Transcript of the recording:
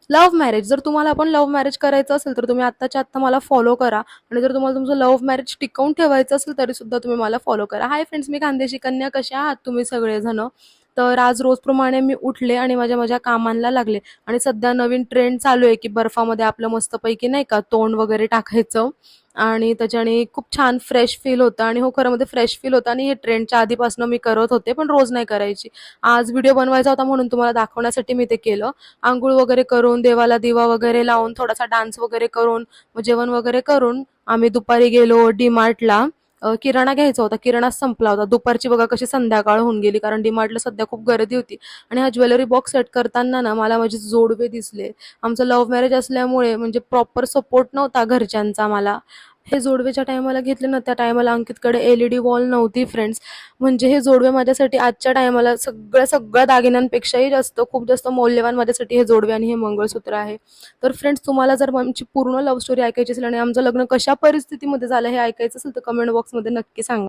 Love marriage, जर तुम्हाला पण लव्ह मॅरेज करायचं असेल तर तुम्ही आत्ताच्या आत्ता मला फॉलो करा. आणि जर तुम्हाला तुमचं लव्ह मॅरेज टिकवून ठेवायचं असेल तरी सुद्धा तुम्ही मला फॉलो करा. हाय फ्रेंड्स, मी खानदेशी कन्या. कशा आहात तुम्ही सगळेजण? तर आज रोजप्रमाणे मी उठले आणि माझ्या माझ्या कामांना लागले. आणि सध्या नवीन ट्रेंड चालू आहे की बर्फामध्ये आपलं मस्तपैकी नाही का तोंड वगैरे टाकायचं, आणि त्याच्याने खूप छान फ्रेश फील होतं. आणि हो, खरं मध्ये फ्रेश फील होतं. आणि हे ट्रेंडच्या आधीपासून मी करत होते, पण रोज नाही करायची. आज व्हिडिओ बनवायचा होता म्हणून तुम्हाला दाखवण्यासाठी मी ते केलं. अंघोळ वगैरे करून, देवाला दिवा वगैरे लावून, थोडासा डान्स वगैरे करून, मग जेवण वगैरे करून आम्ही दुपारी गेलो डीमार्टला. किराणा घ्यायचा होता, किराणा संपला होता. दुपारची बघा कशी संध्याकाळ होऊन गेली, कारण डीमार्टला सध्या खूप गर्दी होती. आणि हा ज्वेलरी बॉक्स सेट करताना ना मला माझे जोडवे दिसले. आमचं लव्ह मॅरेज असल्यामुळे म्हणजे प्रॉपर सपोर्ट नव्हता घरच्यांचा मला. हे जोडवे ज्या टायमाला घेतले ना, त्या टायमाला अंकितकडे एलईडी वॉल नव्हती फ्रेंड्स. म्हणजे हे जोडवे माझ्यासाठी आजच्या टायमाला सगळ्या सगळ्या दागिन्यांपेक्षाही जास्त, खूप जास्त मौल्यवान माझ्यासाठी हे जोडवे आणि हे मंगळसूत्र आहे. तर फ्रेंड्स, तुम्हाला जर आमची पूर्ण लव्ह स्टोरी ऐकायची असेल आणि आमचं लग्न कशा परिस्थितीमध्ये झालं हे ऐकायचं असेल तर कमेंट बॉक्समध्ये नक्की सांगा.